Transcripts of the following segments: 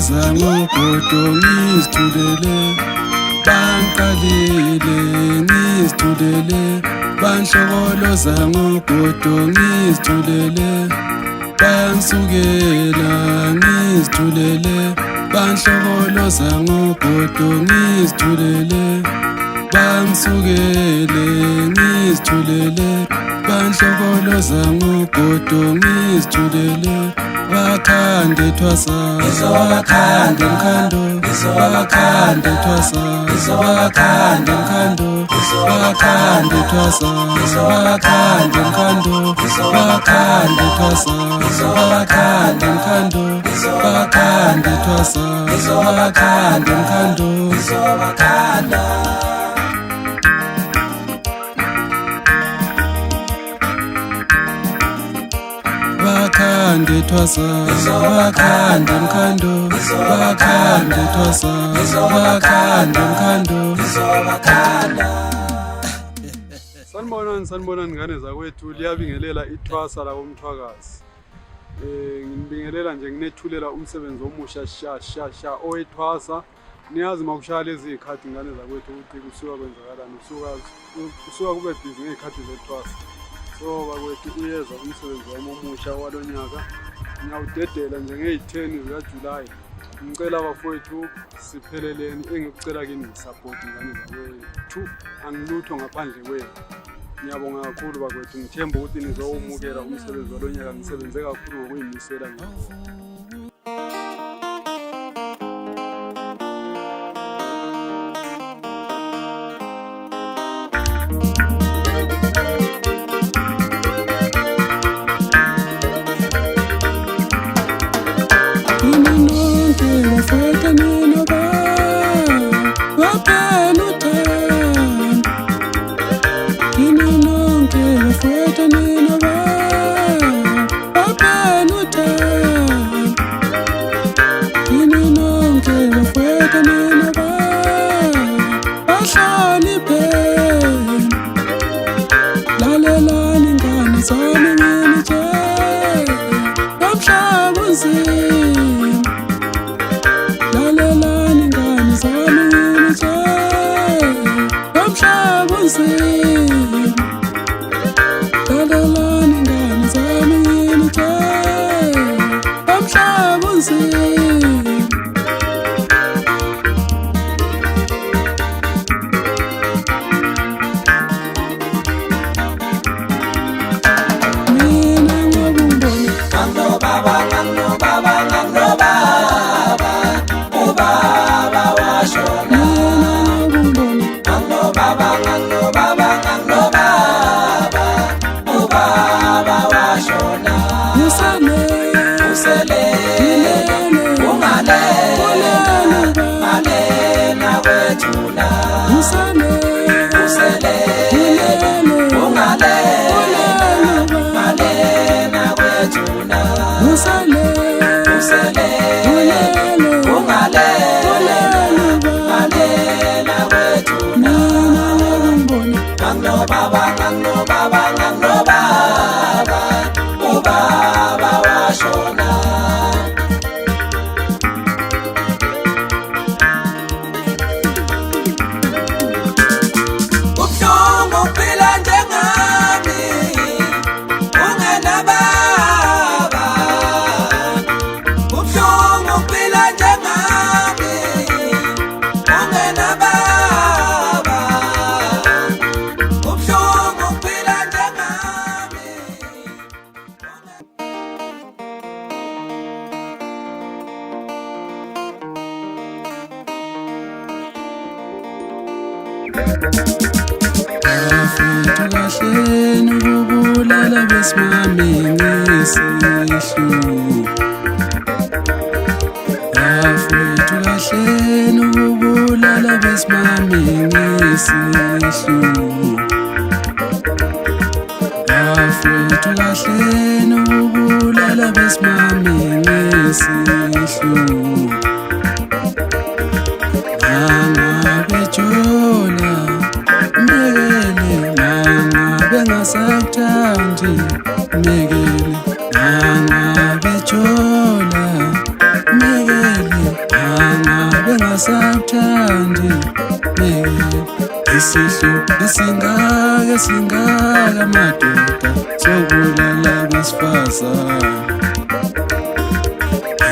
banginyakaza ngogodo ngizithulele, bangiqalile ngizithulele, banhlokoloza ngogodo ngizithulele, bangisukela ngizithulele, banhlokoloza ngogodo ngizithulele, bangisukele ngizithulele, banhlokoloza ngogodo ngizithulele, bakhande thwasa bakhande mkhando, bakhande thwasa bakhande mkhando, bakhande thwasa bakhande mkhando, bakhande thwasa bakhande mkhando, bakhande thwasa bakhande mkhando, bakhande thwasa bakhande mkhando, bakhande thwasa bakhande mkhando. Sanibonani ngane zakwethu, liyabingelela ithwasa la komthwakazi. Nginibingelela nje nginethulela umsebenzi omusha sha owethwasa. Niyazi makushaya lezi ikhathi ngane zakwethu ukuthi kusuka kwenzakalani, kusuka kube busy ngezikhathi zethwasa. So bakwethu uyeza umsebenzi wami omusha walonyaka. Ngiyawudedela nje nge-10 zikaJulayi. Ngicela abafowethu sipheleleni, engikucela kini ngi-support ngane zakwethu. Angilutho ngaphandle kwenu. Ngiyabonga kakhulu bakwethu, ngithemba ukuthi nizowumukela umsebenzi walonyaka. Ngisebenze kakhulu ngokuyimisela ngakho. Bafethu kahleni ukubulala besimame ngesihlu. Bafethu kahleni ukubulala besimame ngesihlu. Bafethu kahleni ukubulala besimame ngesihlu. Angabejola mekele bengasakuthandi mekele, angabejola mekele ungasathandi mekele isihlu esingaka madoda sokubulala besifazane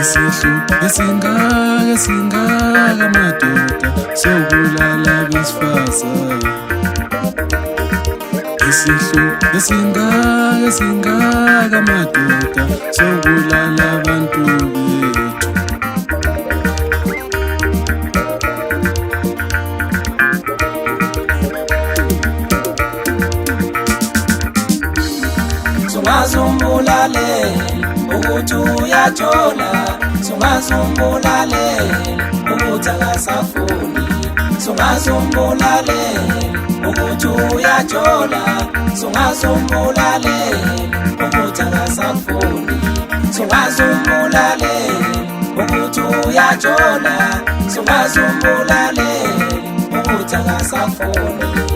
isihlu esingaka madoda sokubulala besifazane isihlu esingaka madoda sokubulala abantu bethu Sungazumbulale ukuthi uyathola sungazumbulale ukuthi akasafuni sungazumbulale ukuthi uyathola sungazumbulale ukuthi akasafuni sungazumbulale ukuthi uyathola sungazumbulale ukuthi akasafuni